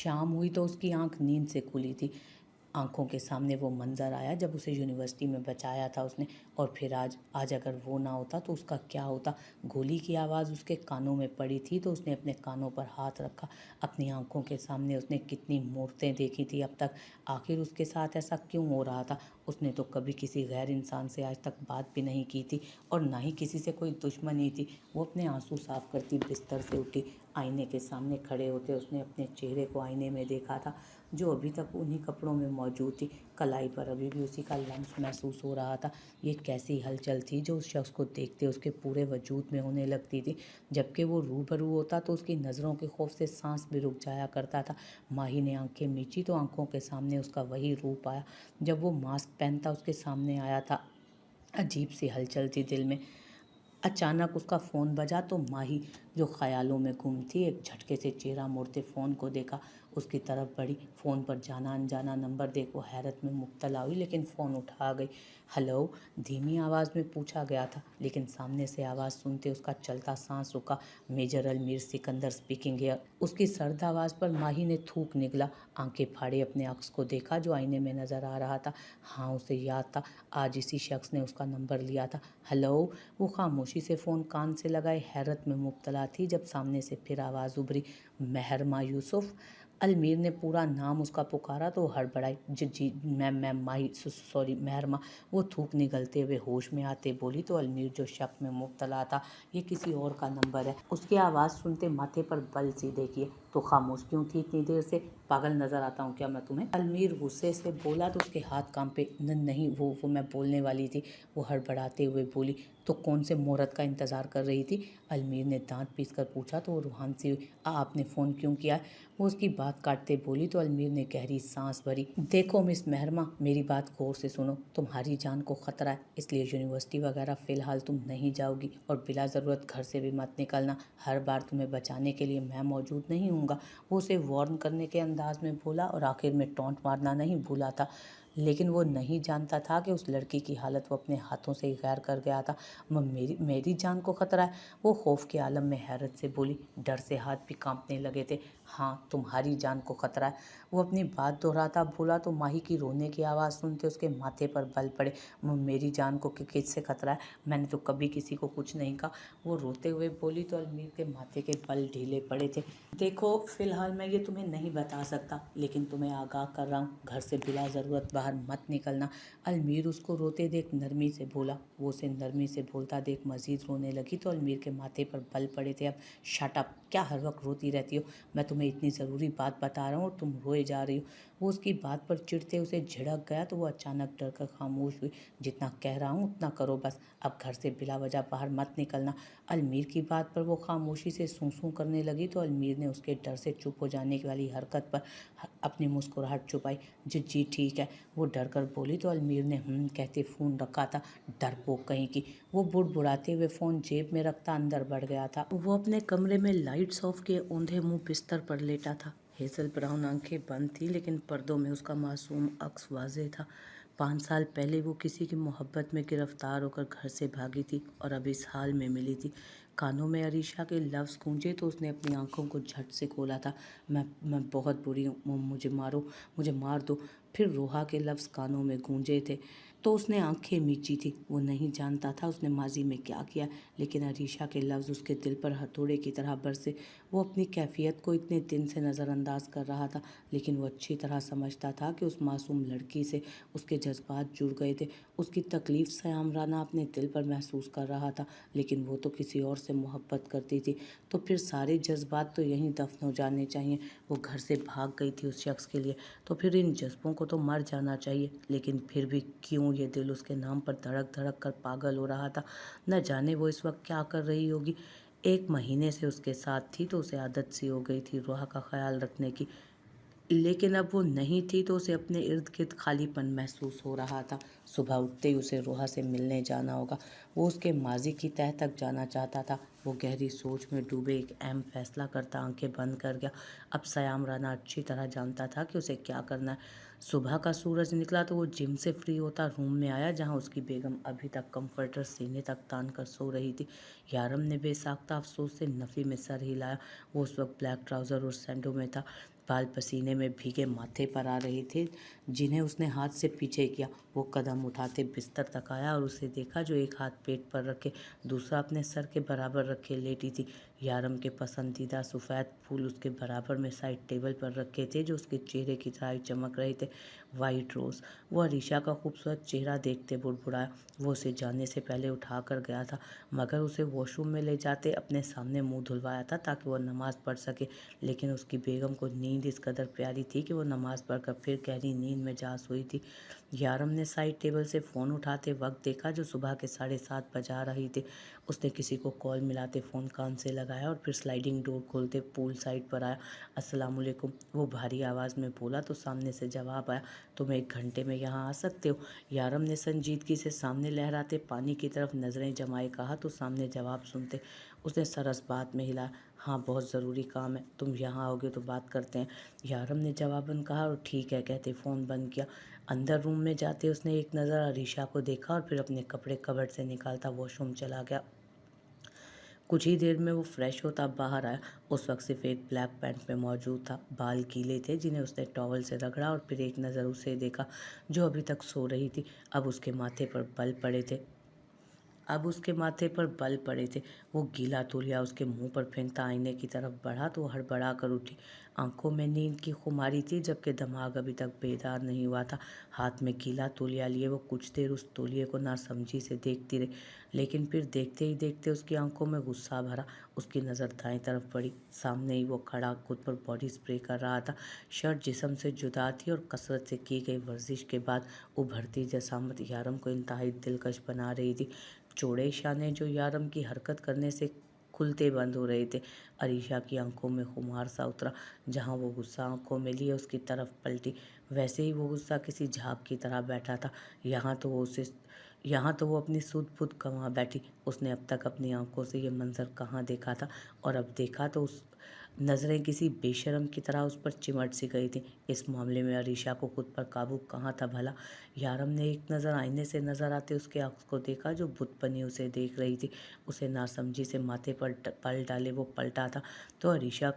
शाम हुई तो उसकी आंख नींद से खुली थी। आंखों के सामने वो मंज़र आया जब उसे यूनिवर्सिटी में बचाया था उसने। और फिर आज आज अगर वो ना होता तो उसका क्या होता। गोली की आवाज़ उसके कानों में पड़ी थी तो उसने अपने कानों पर हाथ रखा। अपनी आंखों के सामने उसने कितनी मूर्तें देखी थी अब तक। आखिर उसके साथ ऐसा क्यों हो रहा था। उसने तो कभी किसी गैर इंसान से आज तक बात भी नहीं की थी और ना ही किसी से कोई दुश्मनी थी। वो अपने आंसू साफ करती बिस्तर से उठी। आईने के सामने खड़े होते उसने अपने चेहरे को आईने में देखा था, जो अभी तक उन्हीं कपड़ों में मौजूद थी। कलाई पर अभी भी उसी का लम्स महसूस हो रहा था। ये कैसी हलचल थी जो उस शख्स को देखते उसके पूरे वजूद में होने लगती थी। जबकि वो रूबरू होता तो उसकी नज़रों के खौफ से सांस भी रुक जाया करता था। माही ने आंखें मींची तो आंखों के सामने उसका वही रूप आया जब वो मास्क पहनता उसके सामने आया था। अजीब सी हलचल थी दिल में। अचानक उसका फ़ोन बजा तो माही, जो ख़यालों में गुम थी, एक झटके से चेहरा मोड़ते फ़ोन को देखा। उसकी तरफ बढ़ी। फ़ोन पर जाना अनजाना नंबर देख वो हैरत में मुब्तला हुई, लेकिन फ़ोन उठा गई। हेलो, धीमी आवाज़ में पूछा गया था, लेकिन सामने से आवाज़ सुनते उसका चलता सांस रुका। Major Almir Sikandar speaking here. उसकी सर्द आवाज़ पर माही ने थूक निकला। आंखें फाड़े अपने अक्स को देखा जो आईने में नज़र आ रहा था। हाँ, उसे याद था, आज इसी शख्स ने उसका नंबर लिया था। हेलो। वो खामोशी से फ़ोन कान से लगाए हैरत में मुब्तला थी जब सामने से फिर आवाज़ उभरी, महरमा यूसुफ। अलमीर ने पूरा नाम उसका पुकारा तो हड़बड़ाई। जी जी मैम माही सॉरी महरमा। वो थूक निगलते हुए होश में आते बोली तो अलमीर, जो शक में मुब्तला था, ये किसी और का नंबर है। उसकी आवाज़ सुनते माथे पर बल सीधे किए। तो खामोश क्यों थी इतनी देर से? पागल नज़र आता हूँ क्या मैं तुम्हें? अलमीर गुस्से से बोला तो उसके हाथ कांपे। नहीं, वो मैं बोलने वाली थी, वो हड़बड़ाते हुए बोली। तो कौन से मुहूर्त का इंतज़ार कर रही थी? अलमीर ने दांत पीस कर पूछा तो वो रूहान सी हुई। आपने फ़ोन क्यों किया है? वो उसकी बात काटते बोली तो अलमीर ने गहरी सांस भरी। देखो मिस महरमा, मेरी बात गौर से सुनो। तुम्हारी जान को ख़तरा है, इसलिए यूनिवर्सिटी वगैरह फ़िलहाल तुम नहीं जाओगी और बिला ज़रूरत घर से भी मत निकलना। हर बार तुम्हें बचाने के लिए मैं मौजूद नहीं हूँगा। वो उसे वार्न करने के अंदाज में बोला और आखिर में टोंट मारना नहीं भूला था। लेकिन वो नहीं जानता था कि उस लड़की की हालत वो अपने हाथों से ही गैर कर गया था। मेरी मेरी जान को ख़तरा है? वो खौफ के आलम में हैरत से बोली। डर से हाथ भी कांपने लगे थे। हाँ, तुम्हारी जान को ख़तरा है। वो अपनी बात दोहराता बोला तो माही की रोने की आवाज़ सुनते उसके माथे पर बल पड़े। मेरी जान को किससे ख़तरा है? मैंने तो कभी किसी को कुछ नहीं कहा। वो रोते हुए बोली तो अलमीर के माथे के बल ढीले पड़े थे। देखो, फ़िलहाल मैं ये तुम्हें नहीं बता सकता, लेकिन तुम्हें आगाह कर रहा हूँ, घर से बिला ज़रूरत बाहर मत निकलना। अलमीर उसको रोते देख नरमी से बोला। वो उसे नरमी से बोलता देख मज़ीद रोने लगी तो अलमीर के माथे पर बल पड़े थे। अब शट अप, क्या हर वक्त रोती रहती हो? मैं तुम्हें इतनी ज़रूरी बात बता रहा हूँ और तुम रोए जा रही हो। वो उसकी बात पर चिढ़ते उसे झिड़क गया तो वो अचानक डर कर खामोश हुई। जितना कह रहा हूँ उतना करो बस, अब घर से बिला वजह बाहर मत निकलना। अलमीर की बात पर वो खामोशी से सूं करने लगी तो अलमीर ने उसके डर से चुप हो जाने वाली हरकत पर अपनी मुस्कुराहट छुपाई। जी जी ठीक है, वो डर कर बोली तो अलमीर ने कहते फ़ोन रखा था। डरपोक कहीं की। वो बुड़बुड़ाते हुए फ़ोन जेब में रखता अंदर बढ़ गया था। वो अपने कमरे में लाइट्स ऑफ किए औंधे मुंह बिस्तर पर लेटा था। हेज़ल ब्राउन आंखें बंद थी, लेकिन पर्दों में उसका मासूम अक्स वाज़ेह था। 5 साल पहले वो किसी की मोहब्बत में गिरफ्तार होकर घर से भागी थी और अब इस हाल में मिली थी। कानों में अरीशा के लफ्ज़ गूंजे तो उसने अपनी आंखों को झट से खोला था। मैं बहुत बुरी हूँ, मुझे मारो, मुझे मार दो। फिर रोहा के लफ्ज़ कानों में गूंजे थे तो उसने आंखें मींची थी। वो नहीं जानता था उसने माजी में क्या किया, लेकिन अरीशा के लफ्ज़ उसके दिल पर हथौड़े की तरह बरसे। वो अपनी कैफियत को इतने दिन से नज़रअंदाज कर रहा था, लेकिन वो अच्छी तरह समझता था कि उस मासूम लड़की से उसके जज्बात जुड़ गए थे। उसकी तकलीफ़ सयाम राना अपने दिल पर महसूस कर रहा था, लेकिन वो तो किसी और से मोहब्बत करती थी। तो फिर सारे जज्बात तो यहीं दफन हो जाने चाहिए। वो घर से भाग गई थी उस शख्स के लिए, तो फिर इन जज्बों को तो मर जाना चाहिए। लेकिन फिर भी क्यों ये दिल उसके नाम पर धड़क धड़क कर पागल हो रहा था। न जाने वो इस वक्त क्या कर रही होगी। 1 महीने से उसके साथ थी तो उसे आदत सी हो गई थी रोहा का ख्याल रखने की, लेकिन अब वो नहीं थी तो उसे अपने इर्द गिर्द खालीपन महसूस हो रहा था। सुबह उठते ही उसे रोहा से मिलने जाना होगा। वो उसके माजी की तह तक जाना चाहता था। वो गहरी सोच में डूबे एक अहम फैसला करता आंखें बंद कर गया। अब सयाम राना अच्छी तरह जानता था कि उसे क्या करना है। सुबह का सूरज निकला तो वो जिम से फ्री होता रूम में आया, जहाँ उसकी बेगम अभी तक कंफर्टर सीने तक तान कर सो रही थी। यारम ने बेसाख्ता अफसोस से नफ़ी में सर हिलाया। वो उस वक्त ब्लैक ट्राउज़र और सैंडो में था। बाल पसीने में भीगे माथे पर आ रहे थे, जिन्हें उसने हाथ से पीछे किया। वो कदम उठाते बिस्तर तक आया और उसे देखा जो एक हाथ पेट पर रखे, दूसरा अपने सर के बराबर रखे लेटी थी। यारम के पसंदीदा सफ़ेद फूल उसके बराबर में साइड टेबल पर रखे थे, जो उसके चेहरे की तरह चमक रहे थे। वाइट रोज़। वो अरीशा का खूबसूरत चेहरा देखते बुड़बुड़ाया। वो उसे जाने से पहले उठा कर गया था, मगर उसे वॉशरूम में ले जाते अपने सामने मुंह धुलवाया था ताकि वह नमाज़ पढ़ सके। लेकिन उसकी बेगम को नींद इस कदर प्यारी थी कि वो नमाज़ पढ़कर फिर गहरी नींद में जा सोई थी। यारम ने साइड टेबल से फ़ोन उठाते वक्त देखा जो सुबह के 7:30 बजा रही थी। उसने किसी को कॉल मिलाते फ़ोन कान से लगाया और फिर स्लाइडिंग डोर खोलते पूल साइड पर आया। अस्सलाम वालेकुम, वो भारी आवाज़ में बोला तो सामने से जवाब आया, तुम 1 घंटे में यहाँ आ सकते हो? यारम ने संजीदगी से सामने लहराते पानी की तरफ नज़रें जमाए कहा तो सामने जवाब सुनते उसने सरस बात में हिलाया, हाँ बहुत ज़रूरी काम है, तुम यहाँ आओगे तो बात करते हैं। यारम ने जवाबन कहा और ठीक है कहते फ़ोन बंद किया। अंदर रूम में जाते उसने एक नज़र अरीशा को देखा और फिर अपने कपड़े कबर्ड से निकालता वॉशरूम चला गया। कुछ ही देर में वो फ्रेश होता बाहर आया। उस वक्त सिर्फ एक ब्लैक पैंट में मौजूद था। बाल गीले थे जिन्हें उसने टॉवल से रगड़ा और फिर एक नज़र उसे देखा जो अभी तक सो रही थी। अब उसके माथे पर बल पड़े थे। वो गीला तौलिया उसके मुंह पर फेंकता आईने की तरफ बढ़ा तो हड़बड़ा कर उठी। आंखों में नींद की खुमारी थी जबकि दिमाग अभी तक बेदार नहीं हुआ था। हाथ में गीला तौलिया लिए वो कुछ देर उस तौलिए को नासमझी से देखती रही, लेकिन फिर देखते ही देखते उसकी आंखों में गुस्सा भरा। उसकी नज़र दाएं तरफ पड़ी। सामने ही वो खड़ा खुद पर बॉडी स्प्रे कर रहा था। शर्ट जिस्म से जुदा थी और कसरत से की गई वर्जिश के बाद उभरती जसामत यारम को इंतहाई दिलकश बना रही थी। चौड़े शाने जो यारम की हरकत करने से खुलते बंद हो रहे थे। अरीशा की आंखों में खुमार सा उतरा। जहां वो गुस्सा आंखों में लिए उसकी तरफ पलटी, वैसे ही वो गुस्सा किसी झाग की तरह बैठा था। यहाँ तो वो अपनी सुध बुध गंवा बैठी। उसने अब तक अपनी आंखों से ये मंजर कहाँ देखा था, और अब देखा तो उस नज़रें किसी बेशर्म की तरह उस पर चिमट सी गई थी। इस मामले में अरीशा को खुद पर काबू कहाँ था भला। यारम ने एक नज़र आईने से नज़र आते उसके आंख को देखा जो बुत बनी उसे देख रही थी। उसे नासमझी से माथे पर पल डाले वो पलटा था तो अरीशा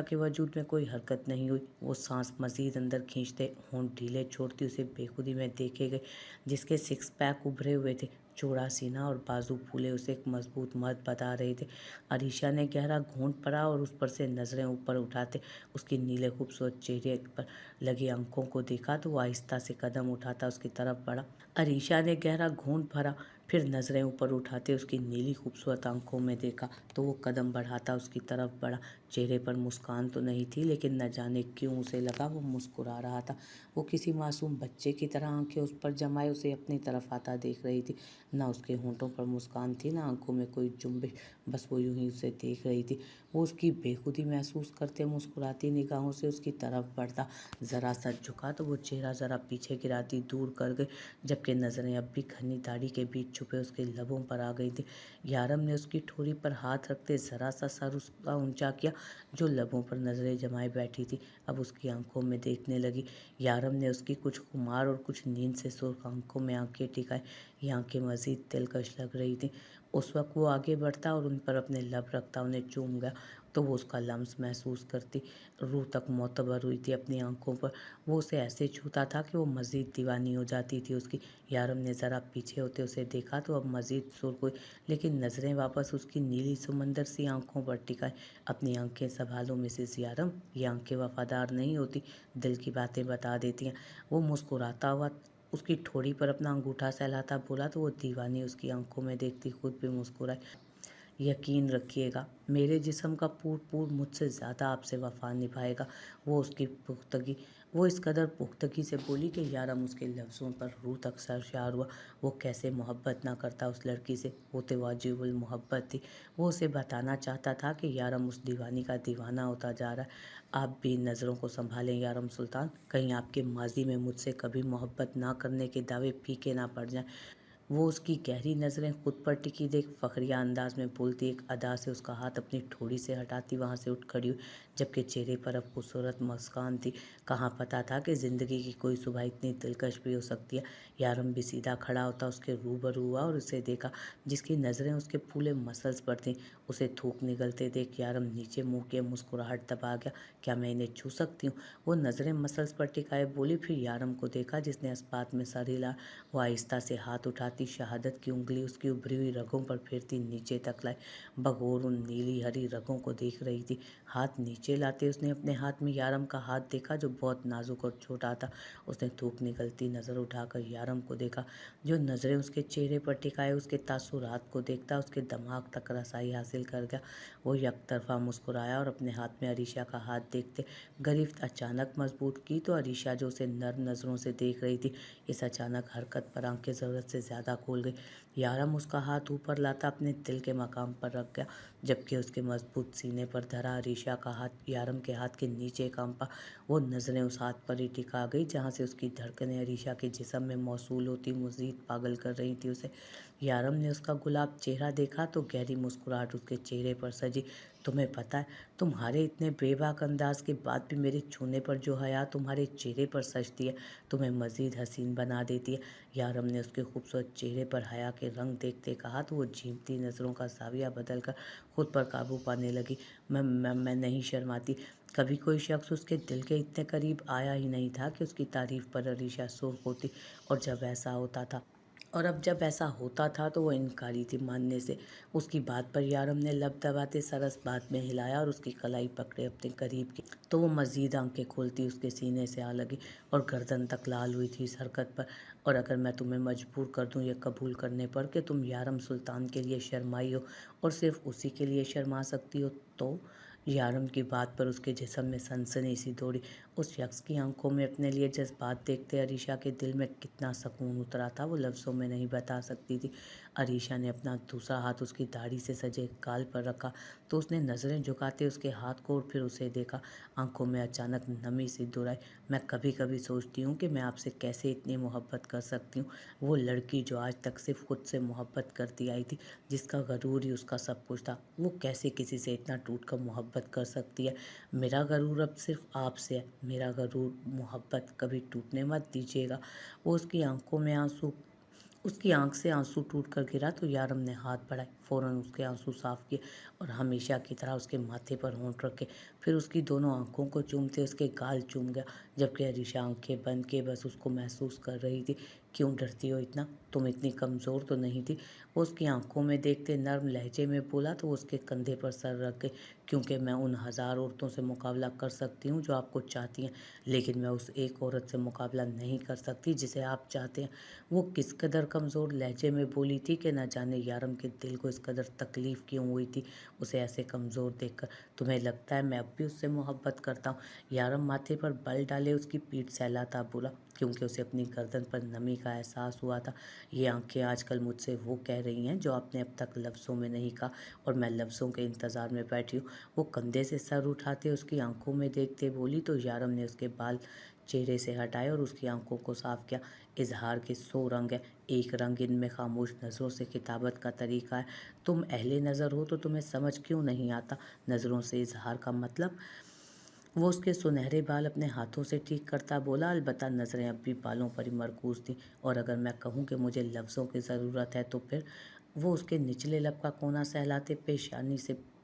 के वजूद में कोई हरकत नहीं हुई। वो सांस मजीद अंदर खींचते होंठ ढीले छोड़ती उसे बेखुदी में देखे गए, जिसके सिक्स पैक उभरे हुए थे। चौड़ा सीना और बाजू फूले उसे एक मजबूत मर्द बता रहे थे। अरीशा ने गहरा घूंट भरा और उस पर से नज़रें ऊपर उठाते उसकी नीले खूबसूरत चेहरे पर लगी आंखों को देखा तो वो आहिस्ता से कदम उठाता उसकी तरफ बढ़ा। अरीशा ने गहरा घूंट भरा, फिर नज़रें ऊपर उठाते उसकी नीली खूबसूरत आंखों में देखा तो वो कदम बढ़ाता उसकी तरफ बढ़ा। चेहरे पर मुस्कान तो नहीं थी, लेकिन न जाने क्यों उसे लगा वो मुस्कुरा रहा था। वो किसी मासूम बच्चे की तरह आंखें उस पर जमाए उसे अपनी तरफ आता देख रही थी। न उसके होंठों पर मुस्कान थी, न आंखों में कोई जुम्बिश, बस वो यूं ही उसे देख रही थी। वो उसकी बेखुदी महसूस करते मुस्कुराती निगाहों से उसकी तरफ बढ़ता। ज़रा सा झुका तो वो चेहरा ज़रा पीछे गिराती दूर कर गई, जबकि नज़रें अब भी घनी दाढ़ी के बीच छुपे उसके लबों पर आ गई थी। यारम ने उसकी ठोड़ी पर हाथ रखते ज़रा सा सर उसका ऊंचा किया, जो लबों पर नज़रें जमाए बैठी थी अब उसकी आंखों में देखने लगी। यारम ने उसकी कुछ खुमार और कुछ नींद से सुर्ख आंखों में आंखें टिकाई। ये आंखें मज़ीद दिलकश लग रही थीं। उस वक्त वो आगे बढ़ता और उन पर अपने लब रखता उन्हें चूम गया तो वो उसका लम्स महसूस करती। रूह तक मोतबर हुई थी अपनी आंखों पर। वो उसे ऐसे छूता था कि वो मज़ीद दीवानी हो जाती थी उसकी। यारम ने ज़रा पीछे होते उसे देखा तो अब मज़ीद सुर्ख हुई, लेकिन नज़रें वापस उसकी नीली समंदर सी आंखों पर टिकाई। अपनी आंखें संभालो मिसेस यारम, ये आंखें वफादार नहीं होती, दिल की बातें बता देती हैं। वो मुस्कुराता हुआ उसकी ठोड़ी पर अपना अंगूठा सहलाता बोला तो वो दीवानी उसकी आंखों में देखती खुद भी मुस्कुराई। यकीन रखिएगा, मेरे जिस्म का पूर मुझसे ज़्यादा आपसे वफा निभाएगा। वो इस कदर पुख्तगी से बोली कि यारम उसके लफ्ज़ों पर रूह तक सरशार हुआ। वो कैसे मोहब्बत ना करता उस लड़की से, वो तो वाजिबुल मोहब्बत थी। वो उसे बताना चाहता था कि यारम उस दीवानी का दीवाना होता जा रहा है। आप भी इन नज़रों को संभालें यारम सुल्तान, कहीं आपके माजी में मुझसे कभी मोहब्बत ना करने के दावे फीके ना पड़ जाएं। वो उसकी गहरी नज़रें खुद पर टिकी देख फखरिया अंदाज में बोलती, एक अदा से उसका हाथ अपनी ठोड़ी से हटाती वहाँ से उठ खड़ी हुई, जबकि चेहरे पर अब खूबसूरत मुस्कान थी। कहाँ पता था कि ज़िंदगी की कोई सुबह इतनी दिलकश भी हो सकती है। यारम भी सीधा खड़ा होता उसके रूबरू हुआ और उसे देखा, जिसकी नज़रें उसके फूले मसल्स पर थीं। उसे थूक निकलते देख यारम नीचे मुँह के मुस्कुराहट दबा गया। क्या मैं इन्हें छू सकती हूँ? वो नज़रें मसल्स पर टिकाए बोली, फिर यारम को देखा जिसने इस्पात में सर हिला। वो आहिस्ता से हाथ उठाती, शहादत की उंगली उसकी उभरी हुई रगों पर फेरती नीचे तक लाई। बगौर उन नीली हरी रगों को देख रही थी। हाथ नीचे लाते उसने अपने हाथ में यारम का हाथ देखा जो बहुत नाजुक और छोटा था। उसने थूक निकलती नज़र उठाकर यारम को देखा, जो नज़रें उसके चेहरे पर टिकाए उसके तासुरात को देखता उसके दिमाग तक रसाई हासिल कर गया। वो यकतरफा मुस्कुराया और अपने हाथ में अरीशा का हाथ देखते गिरफ्त अचानक मजबूत की तो अरीशा जो उसे नर्म नज़रों से देख रही थी, इस अचानक हरकत पर आंखें ज़रूरत से ज़्यादा खोल गई। यारम उसका हाथ ऊपर लाता अपने दिल के मकाम पर रख गया, जबकि उसके मजबूत सीने पर धरा अरीशा का हाथ यारम के हाथ के नीचे कंपा। वो नज़रें उस हाथ पर ही टिका गई जहाँ से उसकी धड़कनें अरीशा के जिस्म में मौसूल होती मज़ीद पागल कर रही थी उसे। यारम ने उसका गुलाब चेहरा देखा तो गहरी मुस्कुराहट उसके चेहरे पर सजी। तुम्हें पता है, तुम्हारे इतने बेबाक अंदाज के बाद भी मेरे छूने पर जो हया तुम्हारे चेहरे पर सजती है, तुम्हें मज़ीद हसीन बना देती है। यारम ने उसके खूबसूरत चेहरे पर हया के रंग देखते कहा तो वो झीमती नज़रों का जाविया बदल कर खुद पर काबू पाने लगी। मैं नहीं शर्माती। कभी कोई शख्स उसके दिल के इतने करीब आया ही नहीं था कि उसकी तारीफ़ पर अरीशा सुर्ख होती, और जब ऐसा होता था तो वो इनकारी थी मानने से। उसकी बात पर यारम ने लब दबाते सरस बात में हिलाया और उसकी कलाई पकड़े अपने करीब की, तो वो मज़ीद आंखें खोलती उसके सीने से आ लगी और गर्दन तक लाल हुई थी इस हरकत पर। और अगर मैं तुम्हें मजबूर कर दूं ये कबूल करने पर कि तुम यारम सुल्तान के लिए शर्माई हो और सिर्फ उसी के लिए शर्मा सकती हो, तो यारम की बात पर उसके जिस्म में सनसनी सी दौड़ी। उस शख्स की आंखों में अपने लिए जज्बात देखते अरीशा के दिल में कितना सुकून उतरा था वो लफ्ज़ों में नहीं बता सकती थी। अरीशा ने अपना दूसरा हाथ उसकी दाढ़ी से सजे गाल पर रखा तो उसने नज़रें झुकाते उसके हाथ को और फिर उसे देखा। आंखों में अचानक नमी सी दुराई। मैं कभी कभी सोचती हूँ कि मैं आपसे कैसे इतनी मोहब्बत कर सकती हूँ। वो लड़की जो आज तक सिर्फ खुद से मोहब्बत करती आई थी, जिसका गरूर ही उसका सब कुछ था, वो कैसे किसी से इतना टूट कर मोहब्बत कर सकती है। मेरा गरूर अब सिर्फ आपसे है। मेरा गरूर मोहब्बत कभी टूटने मत दीजिएगा। वो उसकी आंख से आंसू टूट कर गिरा तो यारम ने हाथ बढ़ाए, फ़ौरन उसके आंसू साफ किए और हमेशा की तरह उसके माथे पर होंठ रखे, फिर उसकी दोनों आंखों को चूमते उसके गाल चूम गया, जबकि अरीशा आंखें बंद किए बस उसको महसूस कर रही थी। क्यों डरती हो इतना? तुम इतनी कमज़ोर तो नहीं थी? वो उसकी आंखों में देखते नर्म लहजे में बोला तो वो उसके कंधे पर सर रख गई। क्योंकि मैं उन 1000 औरतों से मुकाबला कर सकती हूँ जो आपको चाहती हैं, लेकिन मैं उस एक औरत से मुकाबला नहीं कर सकती जिसे आप चाहते हैं। वो किस कदर कमज़ोर लहजे में बोली थी कि न जाने यारम के दिल को इस कदर तकलीफ़ क्यों हुई थी उसे ऐसे कमज़ोर देखकर। तुम्हें लगता है मैं अब भी उससे मोहब्बत करता हूँ? यारम माथे पर बल डाले उसकी पीठ सहलाता बोला, क्योंकि उसे अपनी गर्दन पर नमी का एहसास हुआ था। ये आंखें आजकल मुझसे वो कह रही हैं जो आपने अब तक लफ्ज़ों में नहीं कहा, और मैं लफ्ज़ों के इंतज़ार में बैठी हूँ। वो कंधे से सर उठाते उसकी आंखों में देखते बोली तो यारम ने उसके बाल चेहरे से हटाए और उसकी आंखों को साफ किया। इजहार के 100 रंग है, एक रंग इनमें खामोश नज़रों से खिताबत का तरीका है। तुम अहले नज़र हो तो तुम्हें समझ क्यों नहीं आता नज़रों से इजहार का मतलब? वो उसके सुनहरे बाल अपने हाथों से ठीक करता बोला, अलबत्ता नज़रें अब भी बालों पर ही मरकूज थीं। और अगर मैं कहूँ कि मुझे लफ्ज़ों की ज़रूरत है तो फिर? वो उसके निचले लब का कोना सहलाते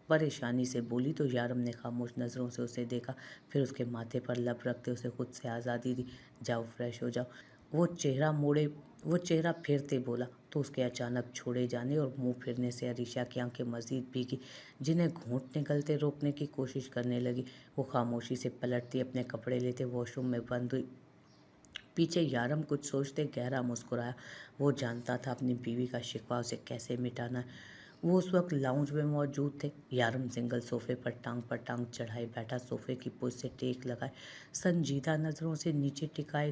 परेशानी से बोली तो यारम ने खामोश नज़रों से उसे देखा, फिर उसके माथे पर लब रखते उसे खुद से आज़ादी दी। जाओ फ्रेश हो जाओ। वो चेहरा मोड़े वो चेहरा फेरते बोला तो उसके अचानक छोड़े जाने और मुंह फिरने से अरीशा की आंखें मजीद भीगी, जिन्हें घूंट निकलते रोकने की कोशिश करने लगी। वो खामोशी से पलटती अपने कपड़े लेते वॉशरूम में बंद हुई। पीछे यारम कुछ सोचते गहरा मुस्कुराया। वो जानता था अपनी बीवी का शिकवा उसे कैसे मिटाना है। वो उस वक्त लाउंज में मौजूद थे। यारम सिंगल सोफे पर टांग चढ़ाए बैठा, सोफे की पोज से टेक लगाए, संजीदा नज़रों से नीचे टिकाए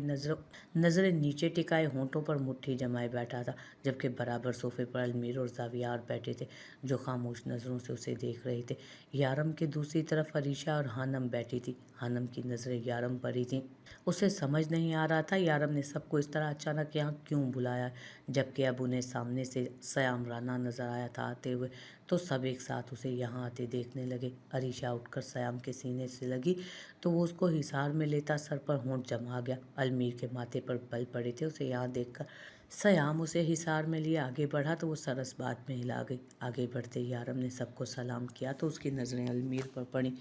नज़रें नीचे टिकाए, होंठों पर मुट्ठी जमाए बैठा था। जबकि बराबर सोफे पर अलमीर और ज़ावियार बैठे थे, जो खामोश नज़रों से उसे देख रहे थे। यारम के दूसरी तरफ अरीशा और हानम बैठी थी। हानम की नज़रें यारम पर ही थीं। उसे समझ नहीं आ रहा था यारम ने सबको इस तरह अचानक यहाँ क्यों बुलाया। जबकि अब उन्हें सामने से सयाम राना नजर आया था आते हुए, तो सब एक साथ उसे यहाँ आते देखने लगे। अरीशा उठकर सयाम के सीने से लगी तो वो उसको हिसार में लेता सर पर होंठ जमा गया। अलमीर के माथे पर बल पड़े थे उसे यहाँ देखकर। सयाम उसे हिसार में लिए आगे बढ़ा तो वो सरस बात में हिला गई। आगे बढ़ते यारम ने सबको सलाम किया तो उसकी नज़रें अलमीर पर पड़ी।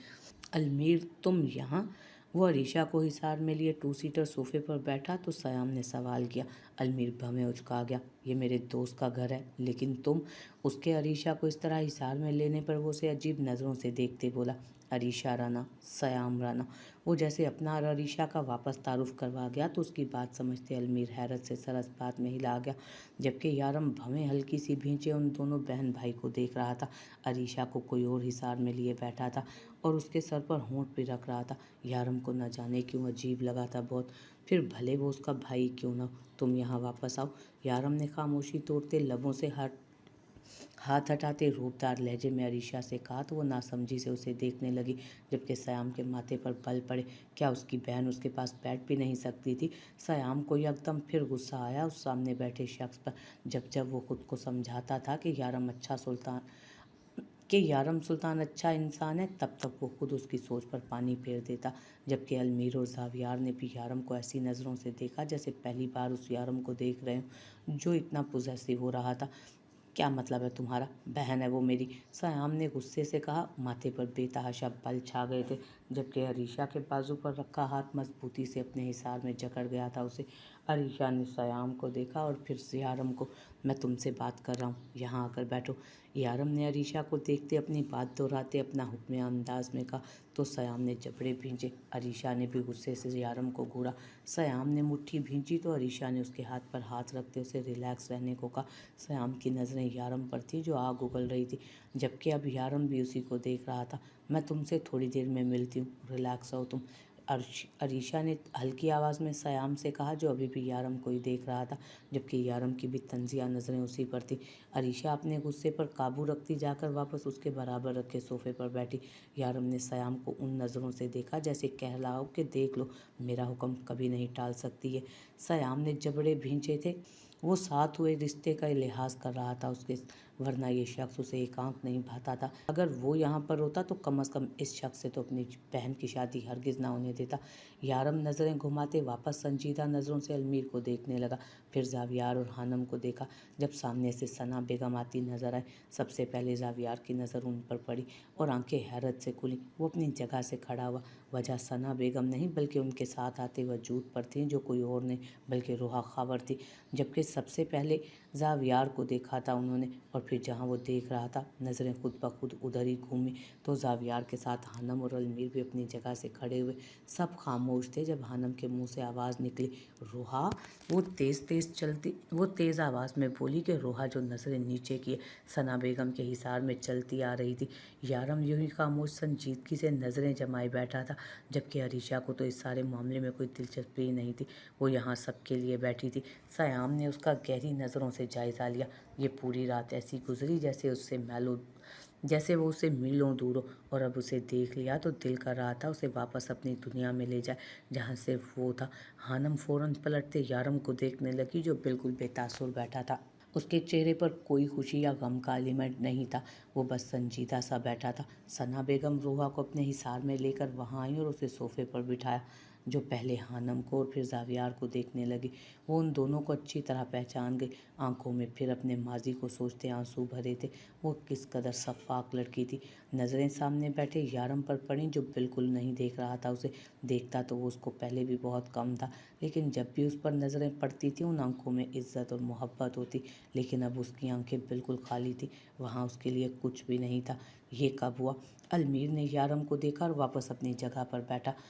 अलमीर, तुम यहाँ? वो अरीशा को हिसार में लिए टू सीटर सोफे पर बैठा तो सयाम ने सवाल किया। अलमीर भवें उचका गया। ये मेरे दोस्त का घर है, लेकिन तुम? उसके अरीशा को इस तरह हिसार में लेने पर वो उसे अजीब नज़रों से देखते बोला, अरीशा राना, सयाम राना। वो जैसे अपना और अरीशा का वापस तारुफ करवा गया तो उसकी बात समझते अलमीर हैरत से सरस बात में हिला गया। जबकि यारम भवें हल्की सी भींचे उन दोनों बहन भाई को देख रहा था। अरीशा को कोई और हिसार में लिए बैठा था और उसके सर पर होंठ भी रख रहा था। यारम को न जाने क्यों अजीब लगा था बहुत। फिर भले वो उसका भाई क्यों ना, तुम यहाँ वापस आओ। यारम ने खामोशी तोड़ते लबों से हाथ हटाते रूपदार लहजे में अरीशा से कहा तो वो नासमझी से उसे देखने लगी। जबकि सयाम के माथे पर बल पड़े। क्या उसकी बहन उसके पास बैठ भी नहीं सकती थी? सयाम को एकदम फिर गुस्सा आया उस सामने बैठे शख्स पर। जब वो खुद को समझाता था कि यारम सुल्तान अच्छा इंसान है, तब तक वो खुद उसकी सोच पर पानी फेर देता। जबकि अलमीर और ज़ावियार ने भी यारम को ऐसी नज़रों से देखा जैसे पहली बार उस यारम को देख रहे हों जो इतना पॉसेसिव हो रहा था। क्या मतलब है तुम्हारा? बहन है वो मेरी, सयाम ने गुस्से से कहा। माथे पर बेतहाशा बल छा गए थे। जबकि अरीशा के बाजू पर रखा हाथ मजबूती से अपने हिसार में जकड़ गया था उसे। अरीशा ने सयाम को देखा और फिर यारम को। मैं तुमसे बात कर रहा हूँ, यहाँ आकर बैठो। यारम ने अरीशा को देखते अपनी बात दोहराते अपना हुक्म अंदाज में कहा तो सयाम ने जबड़े भींचे। अरीशा ने भी गुस्से से यारम को घूरा। सयाम ने मुट्ठी भींची तो अरीशा ने उसके हाथ पर हाथ रखते उसे रिलैक्स रहने को कहा। सयाम की नज़रें यारम पर थी जो आग उगल रही थी। जबकि अब यारम भी उसी को देख रहा था। मैं तुमसे थोड़ी देर में मिलती हूँ, रिलैक्स हो तुम, अरीशा ने हल्की आवाज़ में सयाम से कहा जो अभी भी यारम को ही देख रहा था। जबकि यारम की भी तंजिया नज़रें उसी पर थी। अरीशा अपने गुस्से पर काबू रखती जाकर वापस उसके बराबर रखे सोफे पर बैठी। यारम ने सयाम को उन नज़रों से देखा जैसे कह रहा हो कि देख लो, मेरा हुक्म कभी नहीं टाल सकती है। सयाम ने जबड़े भींचे थे। वो साथ हुए रिश्ते का लिहाज कर रहा था उसके, वरना ये शख्स उसे एकांत नहीं भाता था। अगर वो यहाँ पर होता तो कम से कम इस शख्स से तो अपनी बहन की शादी हरगिज़ ना होने देता। यारम नज़रें घुमाते वापस संजीदा नज़रों से अलमीर को देखने लगा। फिर ज़ावियार और हानम को देखा। जब सामने से सना बेगम आती नज़र आए, सबसे पहले ज़ावियार की नज़र उन पर पड़ी और आंखें हैरत से खुली। वो अपनी जगह से खड़ा हुआ। वजह सना बेगम नहीं बल्कि उनके साथ आते वजूद पर थी, जो कोई और नहीं बल्कि रोहा खावर थी। जबकि सबसे पहले ज़ावियार को देखा था उन्होंने और फिर जहाँ वो देख रहा था नज़रें खुद ब खुद उधर ही घूमी तो ज़ावियार के साथ हानम और अलमीर भी अपनी जगह से खड़े हुए। सब खामोश थे जब हानम के मुंह से आवाज़ निकली, रोहा। वो तेज़ आवाज़ में बोली कि रोहा जो नज़रें नीचे किए सना बेगम के हिसार में चलती आ रही थी। यारम यूं ही खामोश संजीदगी से नज़रें जमाए बैठा था। जबकि अरीशा को तो इस सारे मामले में कोई दिलचस्पी ही नहीं थी। वो यहाँ सबके लिए बैठी थी। सयाम ने उसका गहरी नज़रों से जायज़ा लिया। ये पूरी रात ऐसी गुजरी जैसे वो उससे मीलों दूर हो, और अब उसे देख लिया तो दिल कर रहा था उसे वापस अपनी दुनिया में ले जाए जहाँ सिर्फ वो था। हानम फ़ौरन पलटते यारम को देखने लगी जो बिल्कुल बेतासुर बैठा था। उसके चेहरे पर कोई खुशी या गम का एलिमेंट नहीं था। वो बस संजीदा सा बैठा था। सना बेगम रोहा को अपने हिसार में लेकर वहाँ आई और उसे सोफे पर बिठाया, जो पहले हानम को और फिर ज़ावियार को देखने लगी। वो उन दोनों को अच्छी तरह पहचान गई। आंखों में फिर अपने माजी को सोचते आंसू भरे थे। वो किस कदर शफ़ाक लड़की थी। नज़रें सामने बैठे यारम पर पड़ी जो बिल्कुल नहीं देख रहा था उसे। देखता तो वो उसको पहले भी बहुत कम था, लेकिन जब भी उस पर नज़रें पड़ती थी उन आंखों में इज्जत और मोहब्बत होती। लेकिन अब उसकी आंखें बिल्कुल खाली थी, वहाँ उसके लिए कुछ भी नहीं था। ये कब हुआ? अलमीर ने यारम को देखा और वापस अपनी जगह पर बैठा।